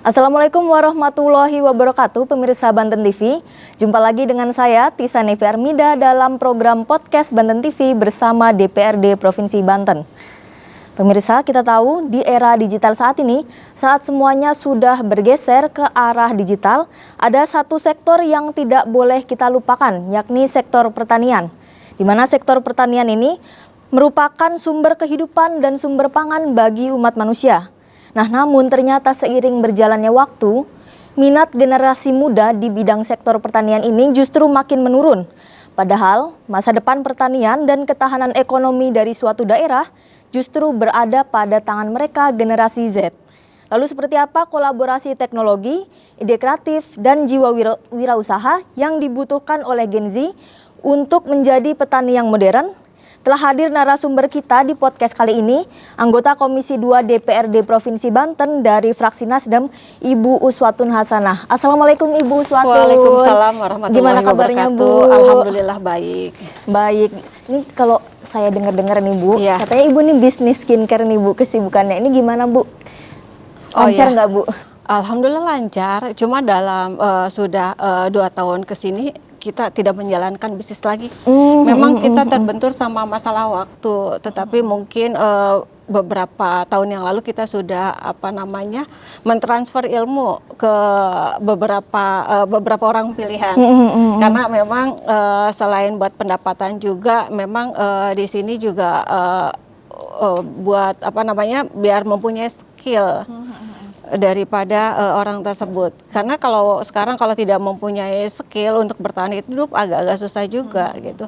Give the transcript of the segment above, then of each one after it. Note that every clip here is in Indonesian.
Assalamualaikum warahmatullahi wabarakatuh, pemirsa Banten TV. Jumpa lagi dengan saya, Tisa Nevi Armida, dalam program podcast Banten TV bersama DPRD Provinsi Banten. Pemirsa, kita tahu di era digital saat ini, saat semuanya sudah bergeser ke arah digital, ada satu sektor yang tidak boleh kita lupakan, yakni sektor pertanian. Di mana sektor pertanian ini merupakan sumber kehidupan dan sumber pangan bagi umat manusia. Nah, namun ternyata seiring berjalannya waktu, minat generasi muda di bidang sektor pertanian ini justru makin menurun. Padahal masa depan pertanian dan ketahanan ekonomi dari suatu daerah justru berada pada tangan mereka, generasi Z. Lalu seperti apa kolaborasi teknologi, ide kreatif, dan jiwa wirausaha yang dibutuhkan oleh Gen Z untuk menjadi petani yang modern? Telah hadir narasumber kita di podcast kali ini, anggota Komisi 2 DPRD Provinsi Banten dari fraksi Nasdem, Ibu Uswatun Hasanah. Assalamualaikum Ibu Uswatun. Waalaikumsalam warahmatullahi Gimana kabarnya wabarakatuh. Bu? Alhamdulillah baik. Baik. Ini kalau saya dengar-dengar nih Bu, Iya. katanya Ibu nih bisnis skincare nih Bu, kesibukannya. Ini gimana Bu? Lancar nggak Bu? Alhamdulillah lancar. Cuma dalam sudah 2 tahun ke sini kita tidak menjalankan bisnis lagi. Memang kita terbentur sama masalah waktu, tetapi mungkin beberapa tahun yang lalu kita sudah mentransfer ilmu ke beberapa orang pilihan. Karena memang selain buat pendapatan juga, memang di sini juga buat biar mempunyai skill daripada orang tersebut. Karena kalau sekarang kalau tidak mempunyai skill untuk bertahan hidup agak-agak susah juga gitu.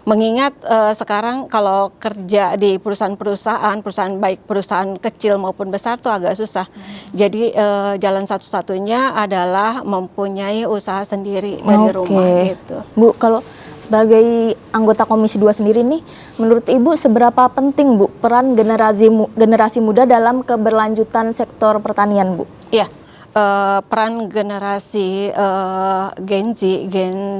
Mengingat sekarang kalau kerja di perusahaan baik perusahaan kecil maupun besar tuh agak susah. Jadi jalan satu-satunya adalah mempunyai usaha sendiri dari rumah gitu. Bu, kalau sebagai anggota Komisi 2 sendiri nih, menurut Ibu seberapa penting Bu peran generasi muda dalam keberlanjutan sektor pertanian Bu? Iya. Peran generasi Gen Z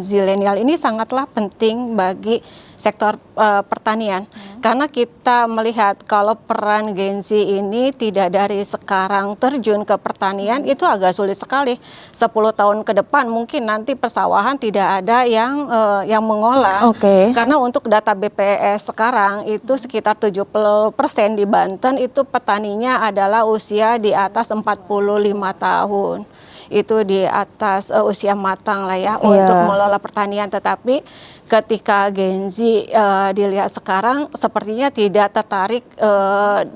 Zilenial ini sangatlah penting bagi sektor pertanian. Karena kita melihat kalau peran Gen Z ini tidak dari sekarang terjun ke pertanian itu agak sulit sekali. 10 tahun ke depan mungkin nanti persawahan tidak ada yang mengolah. Karena untuk data BPS sekarang itu sekitar 70% di Banten itu petaninya adalah usia di atas 45 tahun. Itu di atas usia matang lah ya untuk mengelola pertanian. Tetapi ketika Gen Z dilihat sekarang sepertinya tidak tertarik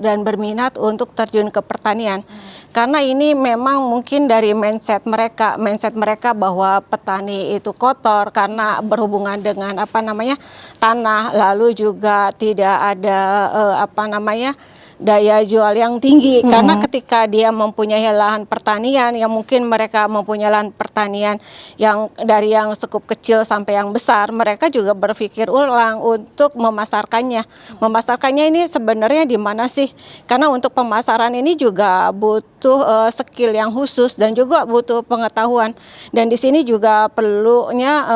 dan berminat untuk terjun ke pertanian. Karena ini memang mungkin dari mindset mereka bahwa petani itu kotor karena berhubungan dengan tanah, lalu juga tidak ada daya jual yang tinggi. Karena ketika dia mempunyai lahan pertanian yang mungkin mereka mempunyai lahan pertanian yang dari yang cukup kecil sampai yang besar, mereka juga berpikir ulang untuk memasarkannya. Memasarkannya ini sebenarnya di mana sih? Karena untuk pemasaran ini juga butuh skill yang khusus dan juga butuh pengetahuan. Dan di sini juga perlunya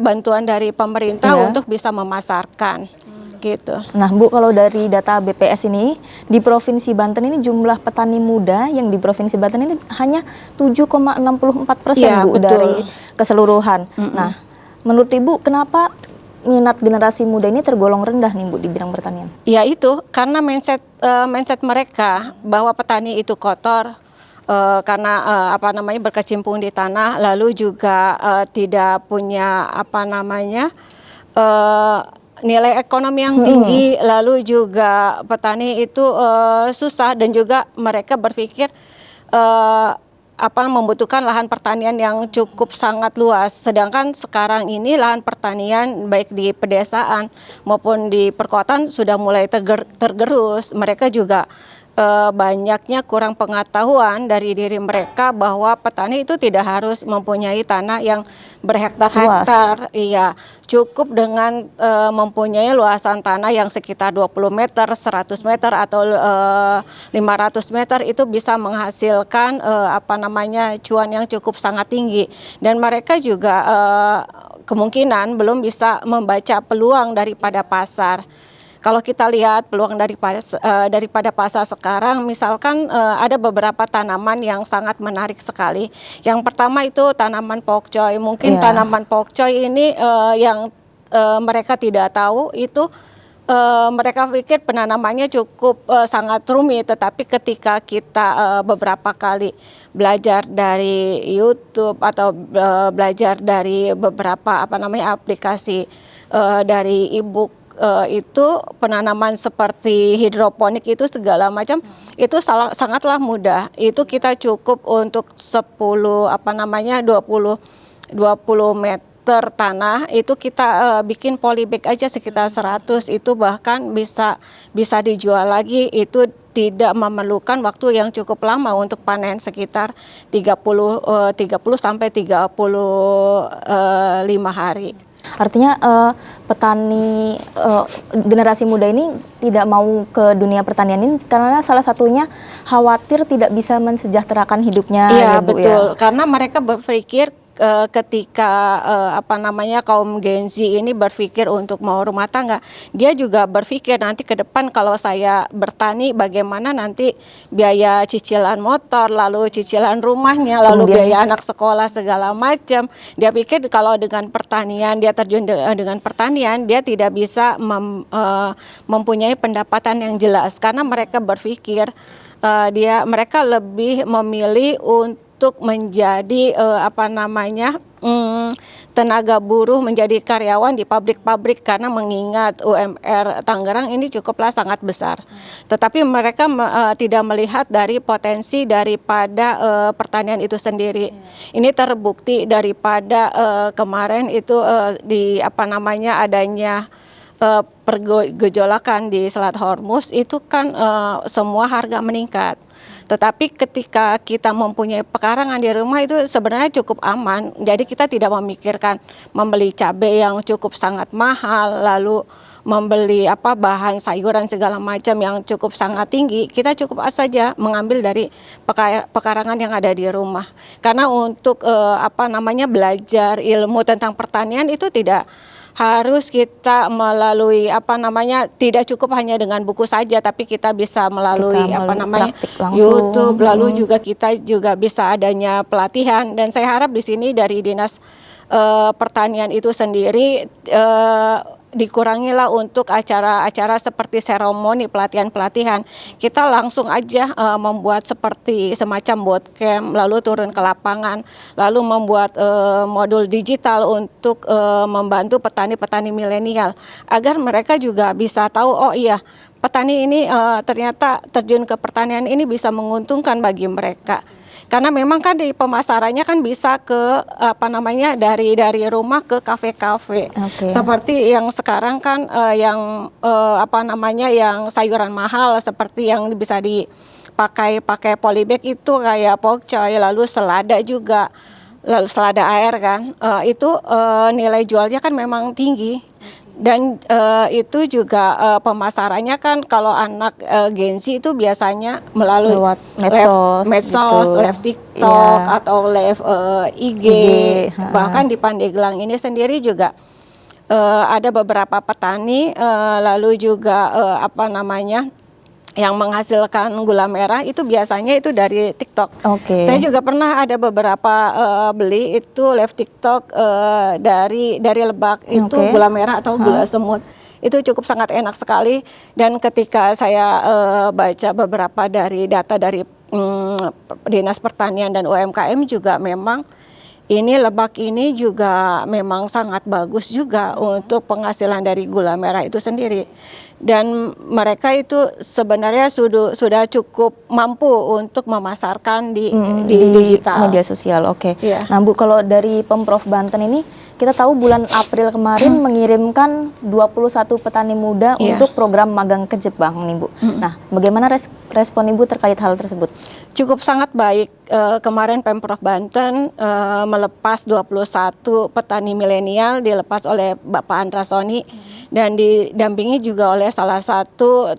bantuan dari pemerintah untuk bisa memasarkan. Gitu. Nah Bu, kalau dari data BPS ini di Provinsi Banten ini jumlah petani muda yang di Provinsi Banten ini hanya 7,64% Bu, dari keseluruhan. Nah, menurut Ibu kenapa minat generasi muda ini tergolong rendah nih Bu di bidang pertanian? Ya itu karena mindset mereka bahwa petani itu kotor. Karena berkecimpung di tanah, lalu juga tidak punya nilai ekonomi yang tinggi, lalu juga petani itu susah dan juga mereka berpikir membutuhkan lahan pertanian yang cukup sangat luas. Sedangkan sekarang ini lahan pertanian baik di pedesaan maupun di perkotaan sudah mulai tergerus. Mereka juga banyaknya kurang pengetahuan dari diri mereka bahwa petani itu tidak harus mempunyai tanah yang berhektar-hektar. Iya, cukup dengan mempunyai luasan tanah yang sekitar 20 meter, 100 meter atau 500 meter itu bisa menghasilkan cuan yang cukup sangat tinggi. Dan mereka juga kemungkinan belum bisa membaca peluang daripada pasar. kalau kita lihat peluang daripada pasar sekarang, misalkan ada beberapa tanaman yang sangat menarik sekali. Yang pertama itu tanaman pokcoy. Mungkin tanaman pokcoy ini yang mereka tidak tahu itu. Mereka pikir penanamannya cukup sangat rumit, tetapi ketika kita beberapa kali belajar dari YouTube atau belajar dari beberapa aplikasi dari e-book, itu penanaman seperti hidroponik itu segala macam itu sangatlah mudah. Itu kita cukup untuk 20 meter tanah itu kita bikin polybag aja sekitar 100, itu bahkan bisa dijual lagi. Itu tidak memerlukan waktu yang cukup lama untuk panen, sekitar 30 sampai 35 hari. Artinya petani generasi muda ini tidak mau ke dunia pertanian ini karena salah satunya khawatir tidak bisa mensejahterakan hidupnya. Iya, ya Bu, betul. ya? Karena mereka berpikir ketika kaum Gen Z ini berpikir untuk mau rumah tangga, dia juga berpikir nanti ke depan kalau saya bertani bagaimana nanti biaya cicilan motor, lalu cicilan rumahnya, lalu biaya anak sekolah segala macam. Dia pikir kalau dengan pertanian, dia terjun dengan pertanian, dia tidak bisa mempunyai pendapatan yang jelas, karena mereka berpikir mereka lebih memilih untuk menjadi tenaga buruh, menjadi karyawan di pabrik-pabrik, karena mengingat UMR Tangerang ini cukuplah sangat besar. Tetapi mereka tidak melihat dari potensi daripada pertanian itu sendiri. Ini terbukti daripada kemarin itu adanya pergejolakan di Selat Hormuz itu kan semua harga meningkat. Tetapi ketika kita mempunyai pekarangan di rumah itu sebenarnya cukup aman. Jadi kita tidak memikirkan membeli cabai yang cukup sangat mahal, lalu membeli bahan sayuran segala macam yang cukup sangat tinggi. Kita cukup saja mengambil dari pekarangan yang ada di rumah. Karena untuk belajar ilmu tentang pertanian itu tidak harus kita melalui tidak cukup hanya dengan buku saja, tapi kita bisa melalui YouTube, lalu juga kita juga bisa adanya pelatihan. Dan saya harap di sini dari Dinas Pertanian itu sendiri dikurangilah untuk acara-acara seperti seremoni pelatihan-pelatihan. Kita langsung aja membuat seperti semacam bootcamp, lalu turun ke lapangan, lalu membuat modul digital untuk membantu petani-petani milenial agar mereka juga bisa tahu, oh iya, petani ini ternyata terjun ke pertanian ini bisa menguntungkan bagi mereka. Karena memang kan di pemasarannya kan bisa ke dari rumah ke kafe-kafe. Seperti yang sekarang kan yang sayuran mahal seperti yang bisa pakai polybag itu kayak pokcoy, lalu selada juga, lalu selada air kan, itu nilai jualnya kan memang tinggi. Dan itu juga pemasarannya kan kalau anak Gen Z itu biasanya melalui lewat medsos, live TikTok, atau live IG. Bahkan di Pandeglang ini sendiri juga ada beberapa petani, lalu juga yang menghasilkan gula merah itu biasanya itu dari TikTok. Saya juga pernah ada beberapa beli itu live TikTok dari Lebak, itu gula merah atau gula semut. Itu cukup sangat enak sekali. Dan ketika saya baca beberapa dari data dari Dinas Pertanian dan UMKM juga memang ini Lebak ini juga memang sangat bagus juga untuk penghasilan dari gula merah itu sendiri. Dan mereka itu sebenarnya sudah cukup mampu untuk memasarkan di digital, media sosial. Nah Bu, kalau dari Pemprov Banten ini kita tahu bulan April kemarin mengirimkan 21 petani muda untuk program magang ke Jepang nih Bu. Nah, bagaimana respon Ibu terkait hal tersebut? Cukup sangat baik. Kemarin Pemprov Banten melepas 21 petani milenial, dilepas oleh Bapak Andra Soni, dan didampingi juga oleh salah satu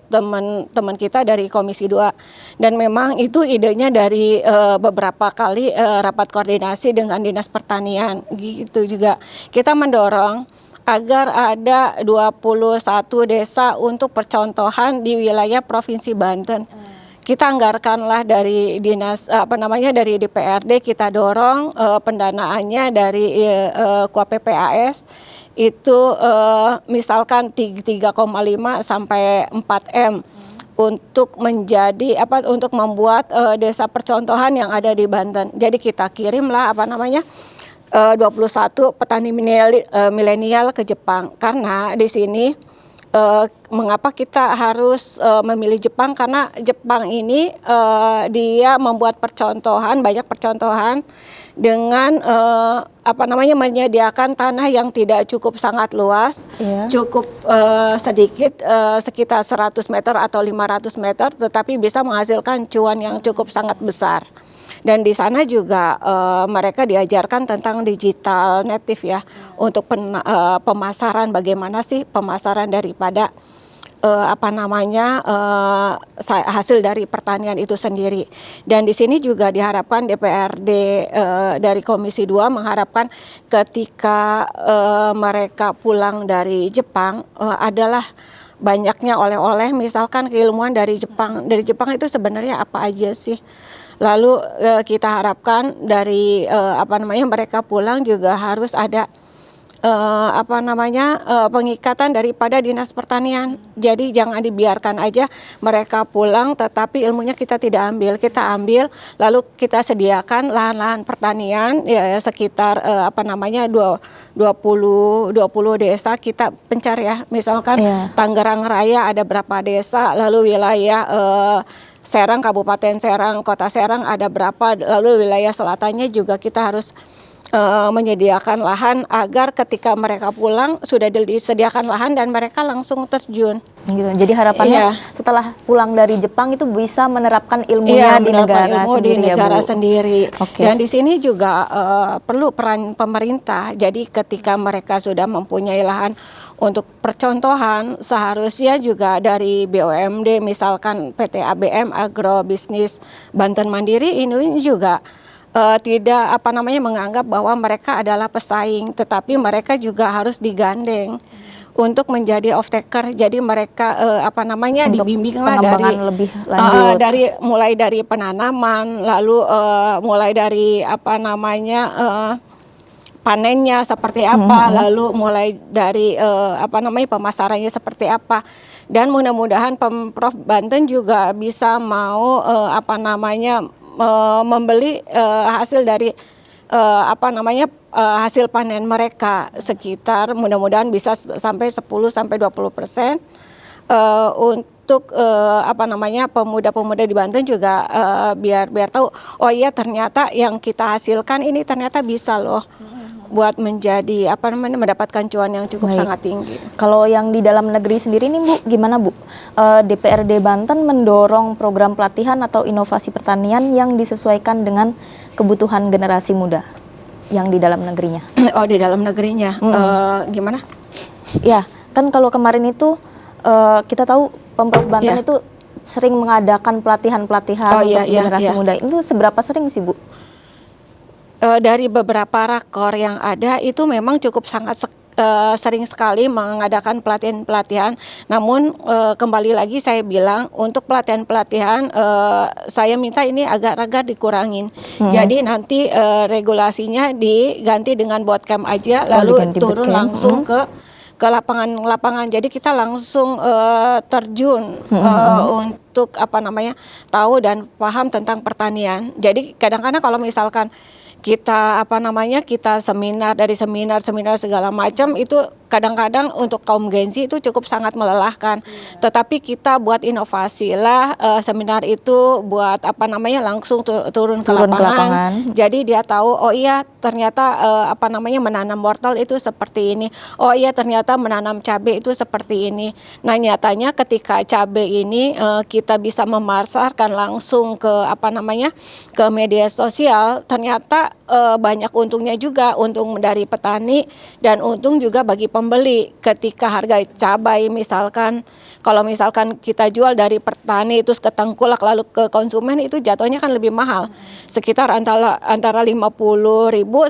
teman kita dari Komisi 2. Dan memang itu idenya dari beberapa kali rapat koordinasi dengan Dinas Pertanian gitu juga. Kita mendorong agar ada 21 desa untuk percontohan di wilayah Provinsi Banten. Kita anggarkanlah dari dari DPRD, kita dorong pendanaannya dari KUAPPAS itu misalkan 3,5 sampai 4 M untuk untuk membuat desa percontohan yang ada di Banten. Jadi kita kirimlah 21 petani milenial ke Jepang, karena di sini mengapa kita harus memilih Jepang, karena Jepang ini dia membuat banyak percontohan dengan menyediakan tanah yang tidak cukup sangat luas, cukup sedikit, sekitar 100 meter atau 500 meter, tetapi bisa menghasilkan cuan yang cukup sangat besar. Dan di sana juga mereka diajarkan tentang digital native ya, untuk pemasaran, bagaimana sih pemasaran daripada hasil dari pertanian itu sendiri. Dan di sini juga diharapkan DPRD dari Komisi 2 mengharapkan ketika mereka pulang dari Jepang adalah banyaknya oleh-oleh, misalkan keilmuan dari Jepang. Dari Jepang itu sebenarnya apa aja sih? Lalu kita harapkan dari mereka pulang juga harus ada pengikatan daripada Dinas Pertanian. Jadi jangan dibiarkan aja mereka pulang tetapi ilmunya kita tidak ambil. Kita ambil lalu kita sediakan lahan-lahan pertanian ya sekitar 20 desa kita pencar ya. Misalkan Tangerang Raya ada berapa desa, lalu wilayah Serang, Kabupaten Serang, Kota Serang ada berapa, lalu wilayah selatannya juga kita harus menyediakan lahan agar ketika mereka pulang sudah disediakan lahan dan mereka langsung terjun. Gitu. Jadi harapannya setelah pulang dari Jepang itu bisa menerapkan ilmunya di negara sendiri. Okay. Dan di sini juga perlu peran pemerintah. Jadi ketika mereka sudah mempunyai lahan untuk percontohan, seharusnya juga dari BUMD, misalkan PT ABM Agrobisnis Banten Mandiri ini juga tidak menganggap bahwa mereka adalah pesaing, tetapi mereka juga harus digandeng untuk menjadi off-taker. Jadi mereka dibimbinglah mulai dari penanaman, lalu mulai dari panennya seperti apa, lalu mulai dari pemasarannya seperti apa. Dan mudah-mudahan Pemprov Banten juga bisa mau membeli hasil dari hasil panen mereka, sekitar mudah-mudahan bisa sampai 10-20% untuk pemuda-pemuda di Banten juga biar tahu, oh iya ternyata yang kita hasilkan ini ternyata bisa loh buat menjadi mendapatkan cuan yang cukup sangat tinggi. Kalau yang di dalam negeri sendiri nih Bu, gimana Bu? DPRD Banten mendorong program pelatihan atau inovasi pertanian yang disesuaikan dengan kebutuhan generasi muda yang di dalam negerinya. Oh, di dalam negerinya. Gimana? Ya, kan kalau kemarin itu kita tahu Pemprov Banten itu sering mengadakan pelatihan-pelatihan untuk generasi muda. Itu seberapa sering sih Bu? Dari beberapa rakor yang ada itu memang cukup sangat sering sekali mengadakan pelatihan-pelatihan. Namun kembali lagi saya bilang untuk pelatihan-pelatihan saya minta ini agak-agak dikurangin. Jadi nanti regulasinya diganti dengan bootcamp aja, lalu turun langsung ke lapangan. Jadi kita langsung terjun untuk tahu dan paham tentang pertanian. Jadi kadang-kadang kalau misalkan kita kita seminar segala macam itu kadang-kadang untuk kaum Gen Z itu cukup sangat melelahkan. Tetapi kita buat inovasi lah, seminar itu buat langsung turun ke lapangan. Jadi dia tahu, oh iya ternyata menanam wortel itu seperti ini. Oh iya ternyata menanam cabai itu seperti ini. Nah nyatanya ketika cabai ini kita bisa memasarkan langsung ke ke media sosial, ternyata kita banyak untungnya juga, untung dari petani dan untung juga bagi pembeli. Ketika harga cabai misalkan, kalau misalkan kita jual dari petani terus ke tengkulak lalu ke konsumen, itu jatuhnya kan lebih mahal, sekitar antara 50.000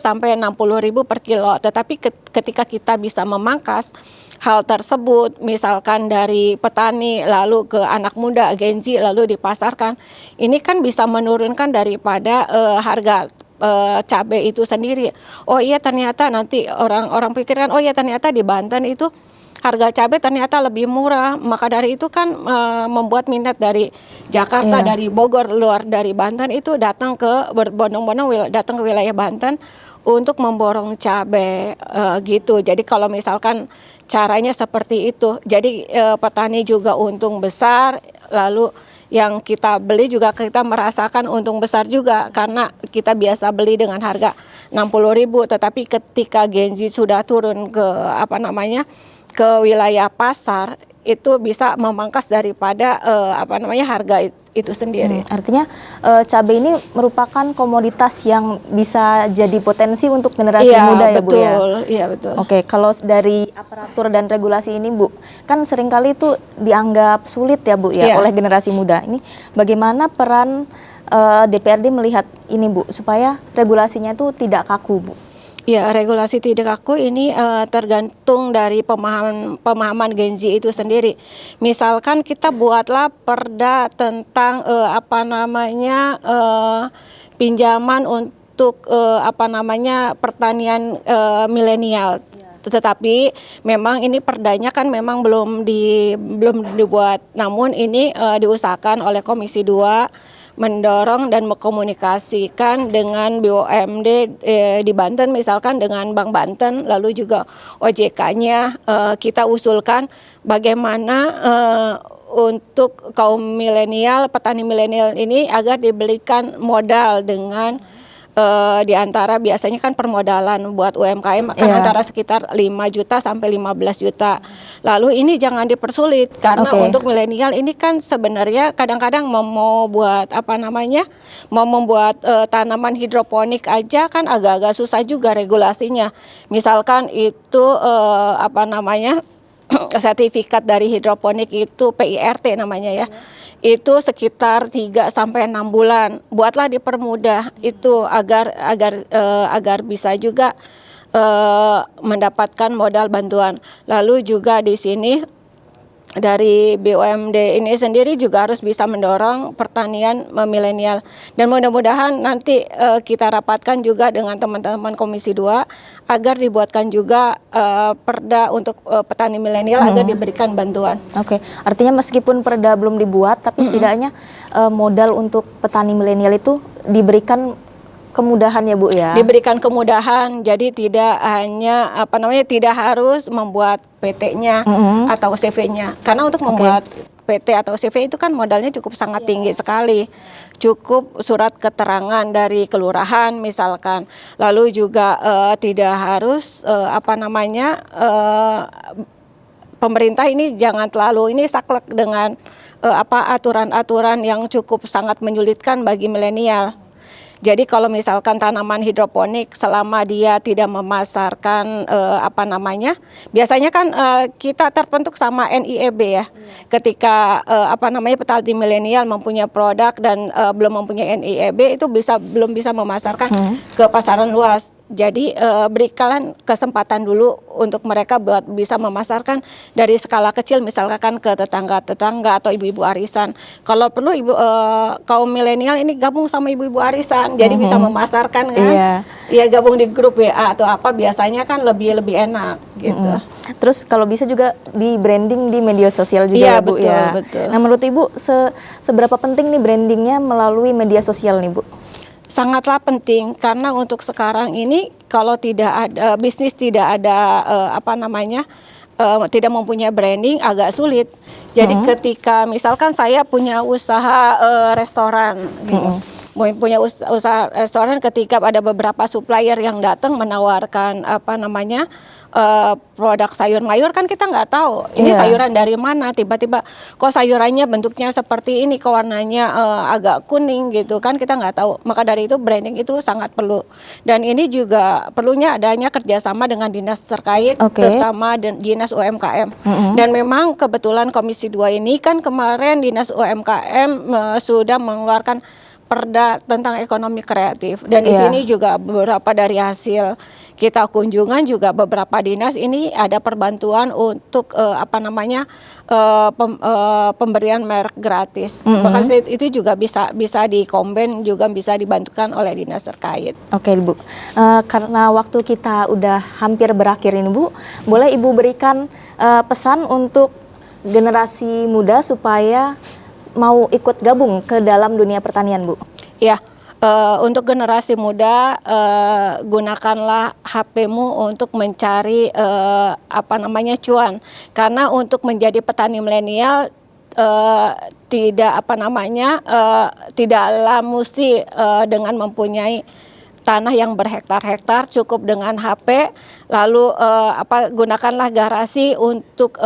sampai 60.000 per kilo. Tetapi ketika kita bisa memangkas hal tersebut, misalkan dari petani lalu ke anak muda Genzi lalu dipasarkan, ini kan bisa menurunkan daripada harga cabai itu sendiri. Oh iya, ternyata nanti orang pikirkan, oh iya ternyata di Banten itu harga cabai ternyata lebih murah. Maka dari itu kan membuat minat dari Jakarta, dari Bogor, luar dari Banten itu datang ke berbondong-bondong datang ke wilayah Banten untuk memborong cabai gitu. Jadi kalau misalkan caranya seperti itu, jadi petani juga untung besar, lalu yang kita beli juga kita merasakan untung besar juga karena kita biasa beli dengan harga 60.000, tetapi ketika Genzi sudah turun ke ke wilayah pasar, itu bisa memangkas daripada harga itu sendiri. Artinya cabai ini merupakan komoditas yang bisa jadi potensi untuk generasi muda ya, Bu ya? Iya betul. Oke, kalau dari aparatur dan regulasi ini, Bu, kan seringkali itu dianggap sulit ya, Bu ya, oleh generasi muda. Ini bagaimana peran DPRD melihat ini, Bu, supaya regulasinya itu tidak kaku, Bu? Ya, regulasi tidak kaku ini tergantung dari pemahaman Genzi itu sendiri. Misalkan kita buatlah perda tentang pinjaman untuk pertanian milenial. Tetapi memang ini perdanya kan memang belum dibuat. Namun ini diusahakan oleh Komisi 2 mendorong dan mengkomunikasikan dengan BUMD di Banten, misalkan dengan Bank Banten, lalu juga OJK-nya kita usulkan bagaimana untuk kaum milenial, petani milenial ini agar diberikan modal dengan di antara biasanya kan permodalan buat UMKM kan antara sekitar 5 juta sampai 15 juta. Lalu ini jangan dipersulit karena untuk milenial ini kan sebenarnya kadang-kadang mau membuat tanaman hidroponik aja kan agak-agak susah juga regulasinya. Misalkan itu sertifikat dari hidroponik itu PIRT namanya ya. Itu sekitar 3 sampai 6 bulan. Buatlah dipermudah itu agar bisa juga mendapatkan modal bantuan. Lalu juga di sini dari BUMD ini sendiri juga harus bisa mendorong pertanian milenial, dan mudah-mudahan nanti kita rapatkan juga dengan teman-teman Komisi 2 agar dibuatkan juga perda untuk petani milenial agar diberikan bantuan. Oke, artinya meskipun perda belum dibuat, tapi setidaknya modal untuk petani milenial itu diberikan kemudahan ya, Bu ya. Diberikan kemudahan, jadi tidak hanya tidak harus membuat PT-nya atau CV-nya. Karena untuk membuat PT atau CV itu kan modalnya cukup sangat tinggi sekali. Cukup surat keterangan dari kelurahan misalkan. Lalu juga tidak harus pemerintah ini jangan terlalu saklek dengan aturan-aturan yang cukup sangat menyulitkan bagi milenial. Jadi kalau misalkan tanaman hidroponik selama dia tidak memasarkan biasanya kan kita terbentuk sama NIEB ya. Ketika petani milenial mempunyai produk dan belum mempunyai NIEB itu belum bisa memasarkan ke pasaran luas. Jadi berikan kesempatan dulu untuk mereka buat bisa memasarkan dari skala kecil, misalkan ke tetangga-tetangga atau ibu-ibu arisan. Kalau perlu kaum milenial ini gabung sama ibu-ibu arisan, jadi bisa memasarkan kan? Iya, gabung di grup WA atau apa, biasanya kan lebih enak gitu. Terus kalau bisa juga di branding di media sosial juga, Bu ya. Betul. Nah, menurut Ibu seberapa penting nih brandingnya melalui media sosial nih, Bu? Sangatlah penting karena untuk sekarang ini kalau tidak ada bisnis, tidak ada tidak mempunyai branding agak sulit. Jadi ketika misalkan saya punya usaha restoran gitu. Punya usaha restoran, ketika ada beberapa supplier yang datang menawarkan produk sayur mayur kan kita nggak tahu ini Iya. sayuran dari mana, tiba-tiba kok sayurannya bentuknya seperti ini, kok warnanya agak kuning gitu kan, kita nggak tahu. Maka dari itu branding itu sangat perlu, dan ini juga perlunya adanya kerjasama dengan dinas terkait, Oke. terutama dinas UMKM. Dan memang kebetulan Komisi 2 ini kan kemarin dinas UMKM sudah mengeluarkan Perda tentang ekonomi kreatif, dan di Iya. sini juga beberapa dari hasil kita kunjungan juga beberapa dinas ini ada perbantuan untuk pemberian merek gratis. Bahkan itu juga bisa dikomben, juga bisa dibantukan oleh dinas terkait. Oke Bu, karena waktu kita udah hampir berakhir ini Bu, boleh Ibu berikan pesan untuk generasi muda supaya mau ikut gabung ke dalam dunia pertanian Bu? Ya, untuk generasi muda, gunakanlah HP-mu untuk mencari cuan. Karena untuk menjadi petani milenial tidaklah mesti dengan mempunyai tanah yang berhektar-hektar, cukup dengan HP. Lalu gunakanlah garasi untuk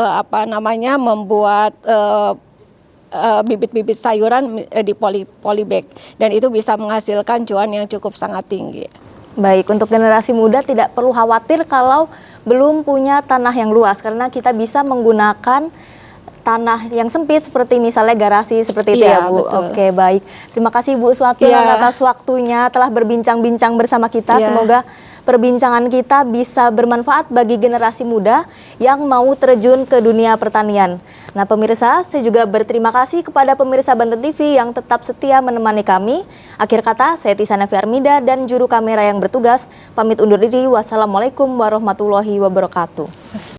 membuat bibit-bibit sayuran di polybag, dan itu bisa menghasilkan cuan yang cukup sangat tinggi. Baik, untuk generasi muda tidak perlu khawatir kalau belum punya tanah yang luas, karena kita bisa menggunakan tanah yang sempit seperti misalnya garasi seperti itu ya Bu. Betul. Oke, baik. Terima kasih Bu Swati atas waktunya telah berbincang-bincang bersama kita. Semoga perbincangan kita bisa bermanfaat bagi generasi muda yang mau terjun ke dunia pertanian. Nah pemirsa, saya juga berterima kasih kepada pemirsa Banten TV yang tetap setia menemani kami. Akhir kata, saya Tisa Nevi Armida dan juru kamera yang bertugas pamit undur diri. Wassalamualaikum warahmatullahi wabarakatuh.